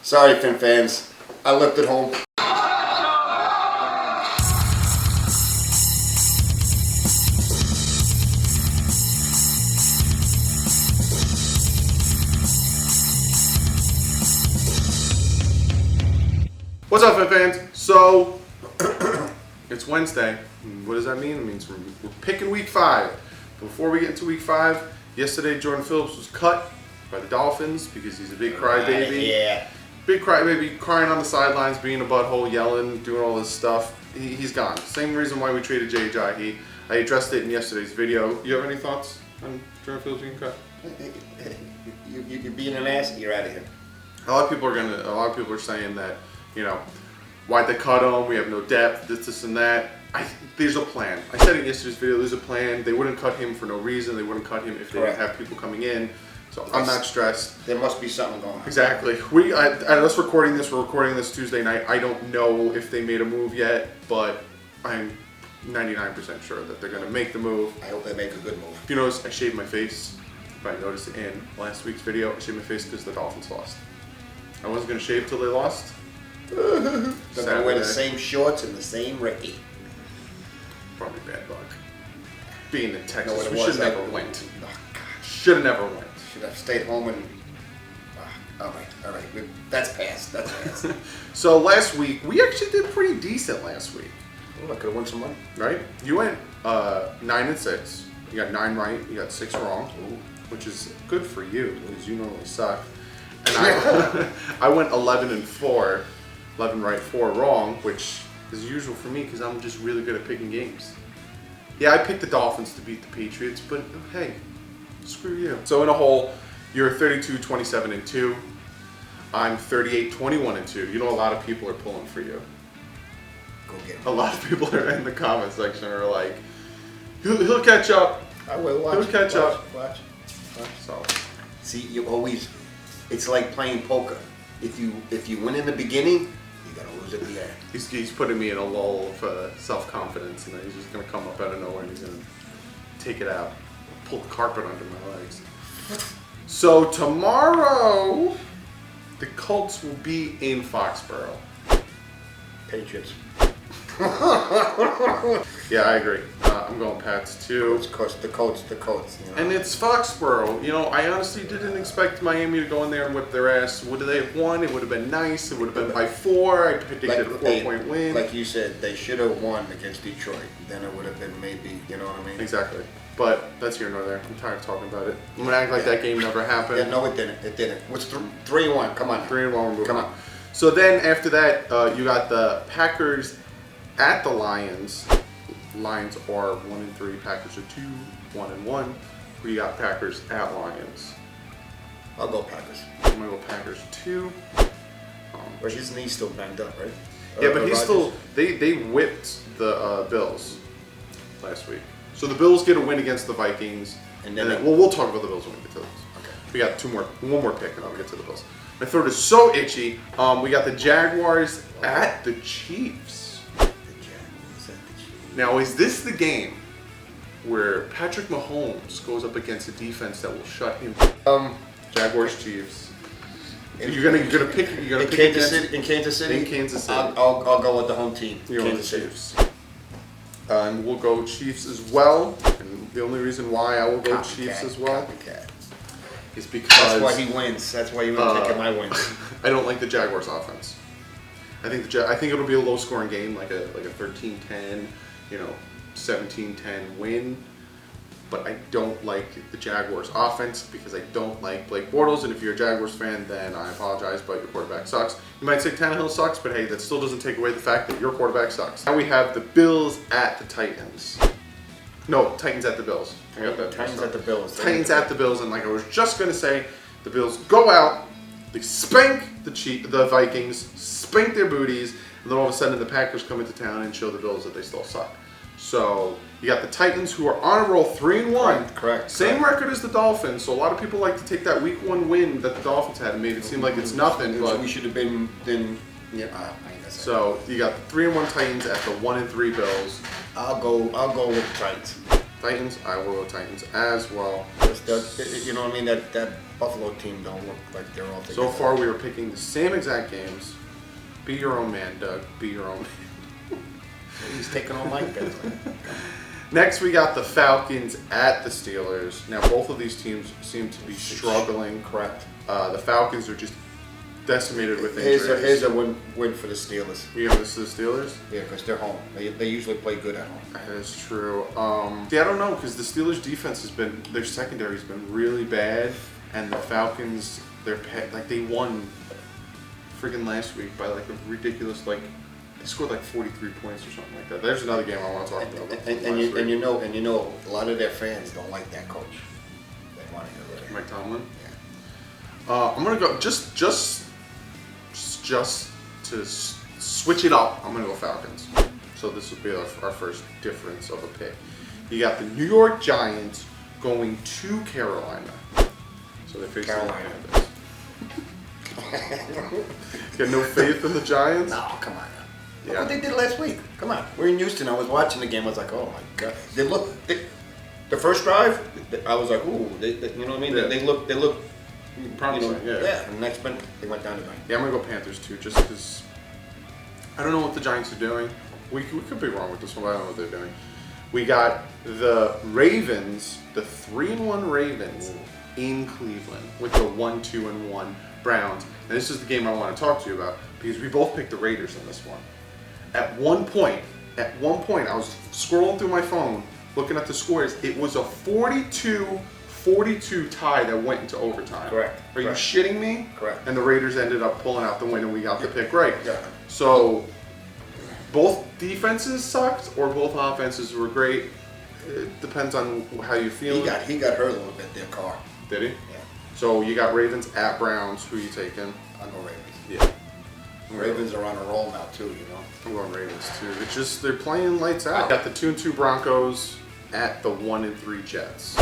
Sorry, Fin fans. I left it home. What's up, Fin fans? So, it's Wednesday. What does that mean? It means we're picking week 5. Before we get into week 5, yesterday Jordan Phillips was cut by the Dolphins because he's a big crybaby. Yeah. Big crybaby, crying on the sidelines, being a butthole, yelling, doing all this stuff. He's gone. Same reason why we traded Jay. I addressed it in yesterday's video. You have any thoughts on Jordan Phillips being cut? You're being an ass. You're out of here. A lot of people are saying that, you know, why'd they cut him? We have no depth, this and that. There's a plan. I said in yesterday's video, there's a plan. They wouldn't cut him for no reason. They wouldn't cut him if they didn't have people coming in. So I'm not stressed. There must be something going on. Exactly. Us recording this, we're recording this Tuesday night. I don't know if they made a move yet, but I'm 99% sure that they're going to make the move. I hope they make a good move. If you notice, I shaved my face. If I noticed in last week's video, I shaved my face because the Dolphins lost. I wasn't going to shave till they lost. They're going to wear the same shorts and the same Ricky. Probably bad luck. Being in Texas, No, we should have never went. Oh, God. Should have never went. Should have stayed home and... all right. That's past. So last week, we actually did pretty decent last week. Oh, I could have won some money. Right? You went 9-6. You got 9 right. You got 6 wrong. Ooh. Which is good for you because you normally suck. And I went 11-4. 11 right, 4 wrong, which is usual for me because I'm just really good at picking games. Yeah, I picked the Dolphins to beat the Patriots, but hey, screw you. So in a whole, you're 32-27-2. I'm 38-21-2. You know, a lot of people are pulling for you. Go get him. A lot of people are in the comment section are like, he'll catch up. I will watch. He'll catch up. Watch. So, See, you always. It's like playing poker. If you win in the beginning, you gotta lose at the end. he's putting me in a lull of self-confidence, and then he's just gonna come up out of nowhere and he's gonna take it out, pull the carpet under my legs. So tomorrow, the Colts will be in Foxborough. Patriots. Yeah, I agree. I'm going Pats too. Of course, the Colts. You know. And it's Foxborough. You know, I honestly didn't expect Miami to go in there and whip their ass. Would they have won? It would have been nice. It would have been by 4. I predicted a 4-point win. Like you said, they should have won against Detroit. Then it would have been maybe, you know what I mean? Exactly. But that's here nor there. I'm tired of talking about it. I'm gonna act like that game never happened. Yeah, no, it didn't. It didn't. What's 3-1? Come on. 3-1. We're moving Come on. on. So then after that, you got the Packers at the Lions. Lions are 1-3. Packers are 2-1-1. We got Packers at Lions. I'll go Packers. I'm gonna go Packers 2. Or his knee's still banged up, right? Yeah, but he's still. They whipped the Bills last week. So the Bills get a win against the Vikings, and then we'll talk about the Bills when we get to those. Okay. We got one more pick, and I'll get to the Bills. My throat is so itchy. We got the Jaguars at the Chiefs. Now, is this the game where Patrick Mahomes goes up against a defense that will shut him? Jaguars Chiefs. You're gonna pick Kansas City. In Kansas City. In Kansas City. I'll go with the home team. You're Kansas City. Chiefs. And we'll go Chiefs as well. And the only reason why I will go Chiefs as well is because that's why he wins. That's why you were taking my wins. I don't like the Jaguars offense. I think it'll be a low scoring game, like a 13-10, 17-10 win. But I don't like the Jaguars offense because I don't like Blake Bortles. And if you're a Jaguars fan, then I apologize, but your quarterback sucks. You might say Tannehill sucks, but hey, that still doesn't take away the fact that your quarterback sucks. Now we have the Bills at the Titans. No, Titans at the Bills. I got that. Titans at the Bills. Titans at the Bills, and like I was just gonna say, the Bills go out, they spank the Vikings, spank their booties, and then all of a sudden the Packers come into town and show the Bills that they still suck. So you got the Titans, who are on a roll, 3-1. Correct. Same record as the Dolphins. So a lot of people like to take that Week 1 win that the Dolphins had and made it seem like it's nothing. But we should have been then. Yeah. So you got the 3-1 Titans at the 1-3 Bills. I'll go with the Titans. Titans. I will go Titans as well. You know what I mean? That Buffalo team don't look like they're all together. So far, we were picking the same exact games. Be your own man, Doug. Be your own man. He's taking all my bets. Next, we got the Falcons at the Steelers. Now, both of these teams seem to be struggling. Correct. The Falcons are just decimated with injuries. Here's a win for the Steelers. You give this to the Steelers? Yeah, because they're home. They usually play good at home. That is true. See, I don't know, because the Steelers' defense their secondary has been really bad, and the Falcons, they won friggin' last week by like a ridiculous, they scored like 43 points or something like that. There's another game I want to talk about. And you know, a lot of their fans don't like that coach. They want to get rid of him. Mike Tomlin? Yeah. I'm gonna go just to switch it up. I'm gonna go Falcons. So this would be our first difference of a pick. You got the New York Giants going to Carolina. So they face Carolina. Got no faith in the Giants? No, come on. Look Yeah. what they did last week. Come on. We're in Houston. I was watching the game. I was like, oh my god. The first drive, I was like, ooh. You know what I mean? Yeah. They look. Promising, yeah. And next minute they went down to 9. Yeah, I'm gonna go Panthers too, just because I don't know what the Giants are doing. We could be wrong with this one, but I don't know what they're doing. We got the Ravens, the 3-1 Ravens in Cleveland with the 1-2-1 Browns. And this is the game I want to talk to you about because we both picked the Raiders in this one. At one point, I was scrolling through my phone looking at the scores. It was a 42-42 tie that went into overtime. Correct. Are you Correct. shitting me? Correct. And the Raiders ended up pulling out the win, and we got the pick right. Yeah. So both defenses sucked, or both offenses were great. It depends on how you feel. He got hurt a little bit. Their car. Did he? Yeah. So you got Ravens at Browns. Who are you taking? I go Ravens. Yeah. Ravens are on a roll now too. You know. I'm going Ravens too. It's just they're playing lights out. Got the 2-2 Broncos at the 1-3 Jets.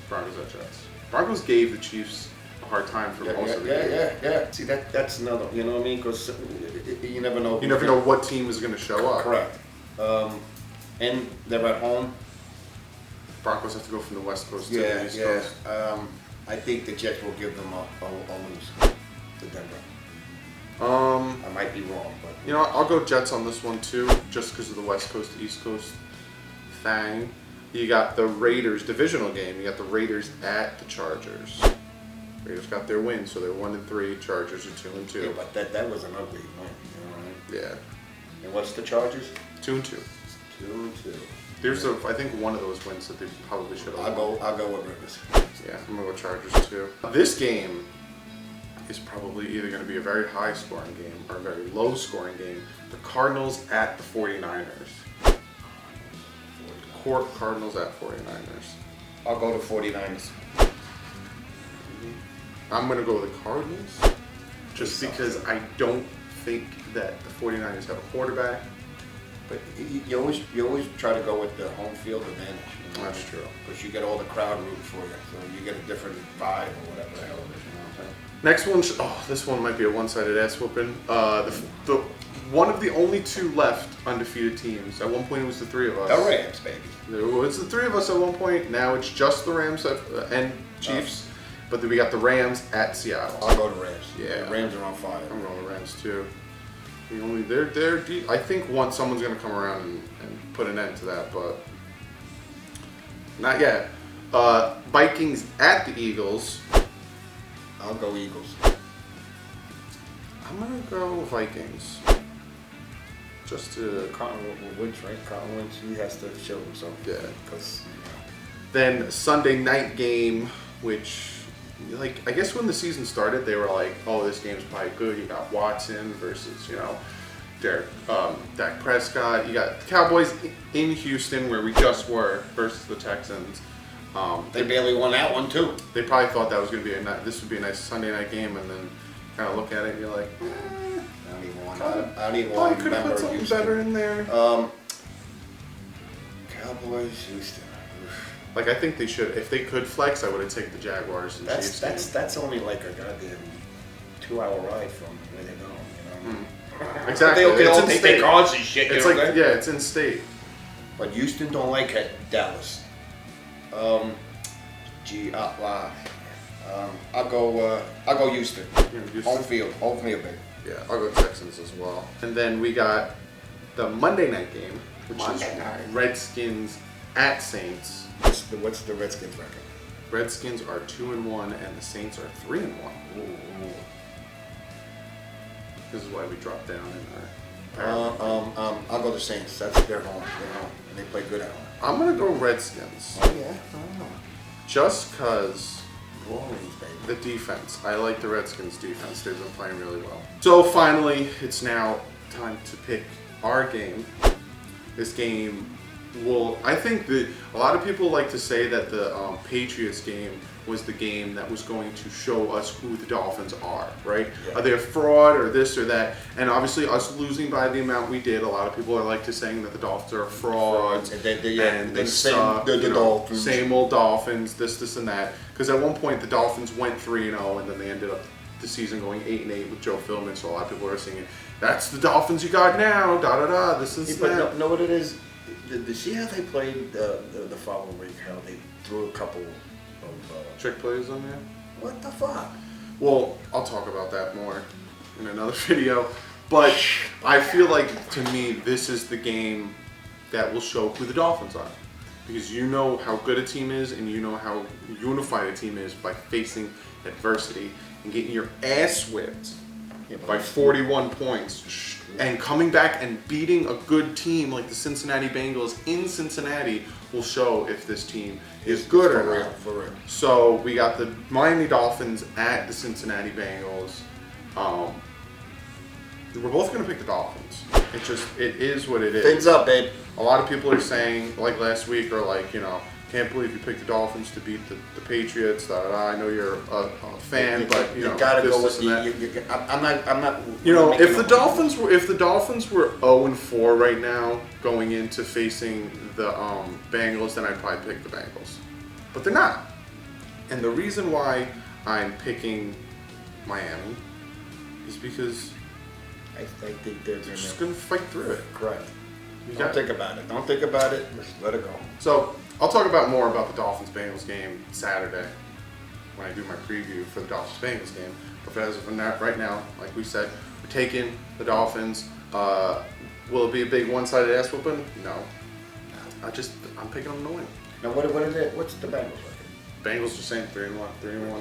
Broncos at Jets. Broncos gave the Chiefs a hard time for most of the game. Yeah. See that's another. You know what I mean? Because you never know. You never know what team is going to show up. Correct. And they're at home. Broncos have to go from the West Coast to the East Yeah. Coast. I think the Jets will give them a lose to Denver. I might be wrong, but You know what? I'll go Jets on this one too, just because of the West Coast to East Coast thing. You got the Raiders divisional game. You got the Raiders at the Chargers. Raiders got their win, so they're 1-3. Chargers are 2-2. yeah, but that was an ugly win. You know what I mean? Yeah, And what's the Chargers? 2-2. 2-2. There's I think one of those wins that they probably should have. I'll go with Rivers. Yeah, I'm gonna go Chargers too. This game is probably either going to be a very high scoring game or a very low scoring game. The Cardinals at the 49ers. Cardinals at 49ers. I'll go to 49ers. I'm going to go with the Cardinals just because I don't think that the 49ers have a quarterback. But you always try to go with the home field advantage. You know? That's true. Because you get all the crowd rooting for you, so you get a different vibe or whatever the hell it is. You know what I'm saying? Next one, this one might be a one-sided ass whooping. The one of the only two left undefeated teams. At one point, it was the three of us. The Rams, baby. It was the three of us at one point. Now it's just the Rams and Chiefs. But then we got the Rams at Seattle. I'll go to Rams. Yeah. The Rams are on fire. I'm going the Rams too. They're deep. I think someone's going to come around and put an end to that, but not yet. Vikings at the Eagles. I'll go Eagles. I'm going to go Vikings. Just to... Cotton wins, right? Cotton wins. He has to show himself. Yeah. Because, Then Sunday night game, which, I guess when the season started, they were like, oh, this game's probably good. You got Watson versus, Dak Prescott. You got the Cowboys in Houston, where we just were, versus the Texans. they barely won that one, too. They probably thought that was going to be this would be a nice Sunday night game, and then kind of look at it and you're like, I don't even want to probably could have put something better in there. Cowboys, Houston. I think they should. If they could flex, I would have taken the Jaguars and Chiefs. That's only like a goddamn 2-hour ride from where they're going. You know? Exactly. They It's all in take state. their cars and shit. It's you know what I'm saying? it's in state. but Houston don't like it. Dallas. I'll go Houston. Houston. Home field, big. Yeah, I'll go Texans as well. And then we got the Monday night game, which Monday is night. Redskins at Saints. What's the Redskins record? Redskins are 2-1, and the Saints are 3-1. Ooh. This is why we dropped down in our. I'll go the Saints. That's their home. And they play good at home. I'm gonna go Redskins. Oh yeah. Just cause New Orleans, baby. the defense. I like the Redskins defense. They've been playing really well. So finally, it's now time to pick our game. This game I think that a lot of people like to say that the Patriots game was the game that was going to show us who the Dolphins are, right? Yeah. Are they a fraud or this or that? And obviously us losing by the amount we did, a lot of people are like to saying that the Dolphins are frauds And they suck, the Dolphins. Same old Dolphins, this and that. Because at one point the Dolphins went 3-0 and then they ended up the season going 8-8 with Joe Philbin. So a lot of people are saying, that's the Dolphins you got now, da-da-da, this is that. But know what it is? Did you see how they played the following week? How they threw a couple of Trick plays on there? what the fuck? Well, I'll talk about that more in another video. But I feel like, to me, this is the game that will show who the Dolphins are. Because you know how good a team is and you know how unified a team is by facing adversity and getting your ass whipped by 41 points. And coming back and beating a good team like the Cincinnati Bengals in Cincinnati will show if this team is good or not. For real. So we got the Miami Dolphins at the Cincinnati Bengals. We're both going to pick the Dolphins. It is what it is. Fins up, babe. A lot of people are saying, like last week, are like, can't believe you picked the Dolphins to beat the Patriots. I know you're a fan, but you gotta this, go with I'm not. If the Dolphins were 0-4 right now going into facing the Bengals, then I'd probably pick the Bengals. But they're not. And the reason why I'm picking Miami is because I think they're just gonna fight through it. Correct. Don't think about it. Just let it go. So I'll talk more about the Dolphins-Bengals game Saturday when I do my preview for the Dolphins-Bengals game. But as of right now, like we said, we're taking the Dolphins. Will it be a big one-sided ass whooping? No. I'm picking them to win. Now what's the Bengals record? Bengals are saying 3-1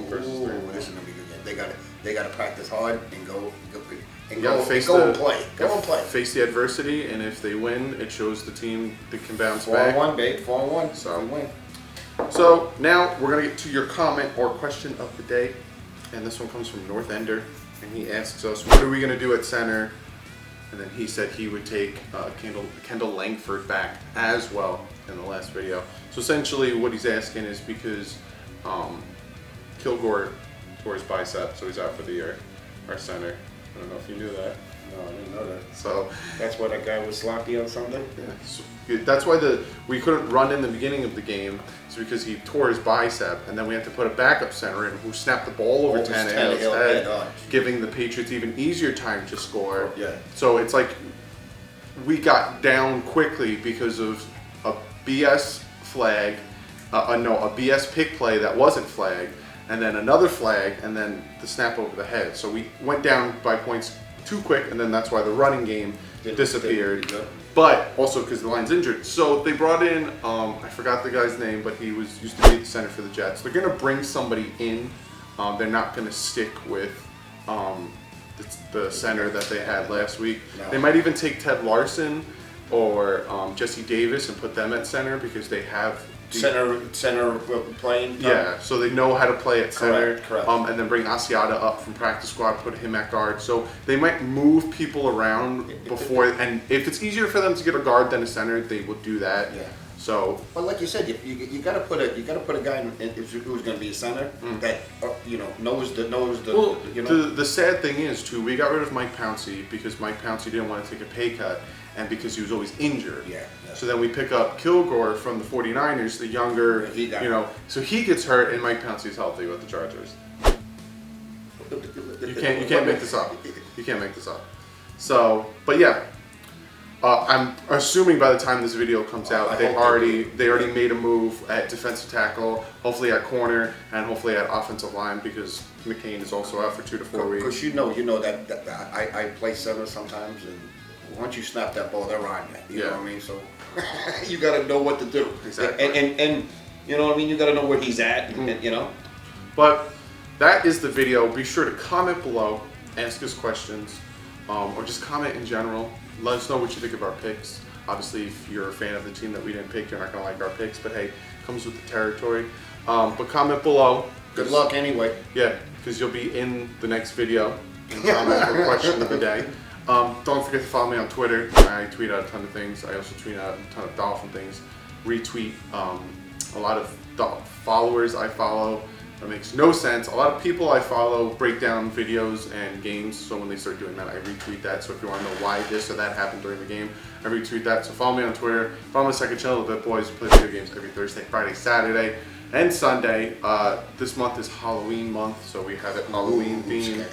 versus 3-1. This is gonna be a good game. They gotta practice hard and go and play. Go and play. Face the adversity, and if they win, it shows the team that can bounce 4-1, back. 4-1, babe. 4-1. So we win. So now we're gonna get to your comment or question of the day, and this one comes from North Ender, and he asks us, "What are we gonna do at center?" And then he said he would take Kendall Langford back as well in the last video. So essentially, what he's asking is because Kilgore tore his bicep, so he's out for the year. Our center. I don't know if you knew that. No, I didn't know that. So that's why that guy was sloppy on Sunday? Yeah. So that's why we couldn't run in the beginning of the game. It's because he tore his bicep, and then we had to put a backup center in who snapped the ball over Tannehill's head, giving the Patriots even easier time to score. Yeah. So it's like we got down quickly because of a BS flag, a BS pick play that wasn't flagged, and then another flag, and then the snap over the head. So we went down by points too quick, and then that's why the running game disappeared. But also because the line's injured. So they brought in, I forgot the guy's name, but he used to be the center for the Jets. They're going to bring somebody in. They're not going to stick with the center that they had last week. No. They might even take Ted Larson or Jesse Davis and put them at center because they have center playing. Yeah, so they know how to play at center. Correct. And then bring Asiata up from practice squad, put him at guard. So they might move people around before, and if it's easier for them to get a guard than a center, they will do that. Yeah. So, but like you said, you got to put a guy who's going to be a center that knows the. Well, the sad thing is too, we got rid of Mike Pouncey because Mike Pouncey didn't want to take a pay cut, and because he was always injured. Yeah. So then we pick up Kilgore from the 49ers, the younger, so he gets hurt, and Mike Pouncey's healthy with the Chargers. You can't make this up. You can't make this up. So, but yeah. I'm assuming by the time this video comes out, they already made a move at defensive tackle, hopefully at corner, and hopefully at offensive line because McCain is also out for 2 to 4 weeks. Because you know that I play center sometimes, and once you snap that ball, they're on you. You know what I mean? So you got to know what to do. Exactly. And you know what I mean? You got to know where he's at, and you know. But that is the video. Be sure to comment below, ask us questions, or just comment in general. Let us know what you think of our picks. Obviously, if you're a fan of the team that we didn't pick, you're not going to like our picks, but hey, it comes with the territory. But comment below. Good luck anyway. Yeah, because you'll be in the next video and comment for question of the day. Don't forget to follow me on Twitter. I tweet out a ton of things. I also tweet out a ton of Dolphin things. Retweet a lot of followers I follow. That makes no sense. A lot of people I follow break down videos and games, so when they start doing that, I retweet that. So if you want to know why this or that happened during the game, I retweet that. So follow me on Twitter. Follow my second channel, The Boys, who play video games every Thursday, Friday, Saturday, and Sunday. This month is Halloween month, so we have it Halloween themed.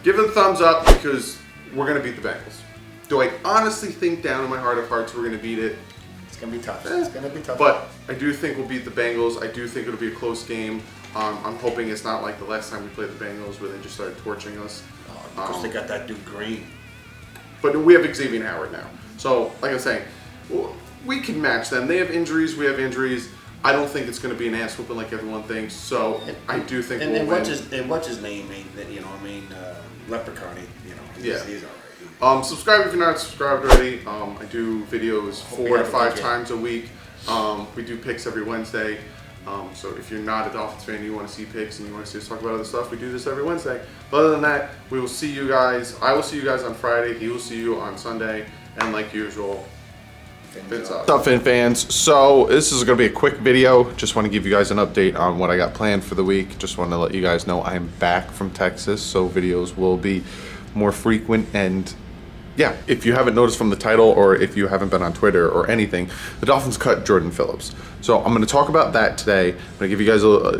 Give it a thumbs up because we're going to beat the Bengals. Do I honestly think down in my heart of hearts we're going to beat it? It's going to be tough. It's going to be tough. But I do think we'll beat the Bengals. I do think it'll be a close game. I'm hoping it's not like the last time we played the Bengals where they just started torching us. Because they got that dude Green. But we have Xavier Howard now. So, like I was saying, we can match them. They have injuries. We have injuries. I don't think it's going to be an ass whooping like everyone thinks. So, I do think we'll win. What's his name? You know, I mean, Leprechaun. You know, he's all right. Subscribe if you're not subscribed already. I do videos 4 to 5 times a week. We do picks every Wednesday. So if you're not a Dolphins fan, you want to see picks and you want to see us talk about other stuff, we do this every Wednesday. But other than that, we will see you guys. I will see you guys on Friday. He will see you on Sunday. And like usual, fins up. What's up, Fin fans? So this is going to be a quick video. Just want to give you guys an update on what I got planned for the week. Just want to let you guys know I'm back from Texas, so videos will be more frequent. And yeah, if you haven't noticed from the title or if you haven't been on Twitter or anything, the Dolphins cut Jordan Phillips. So I'm going to talk about that today. I'm going to give you guys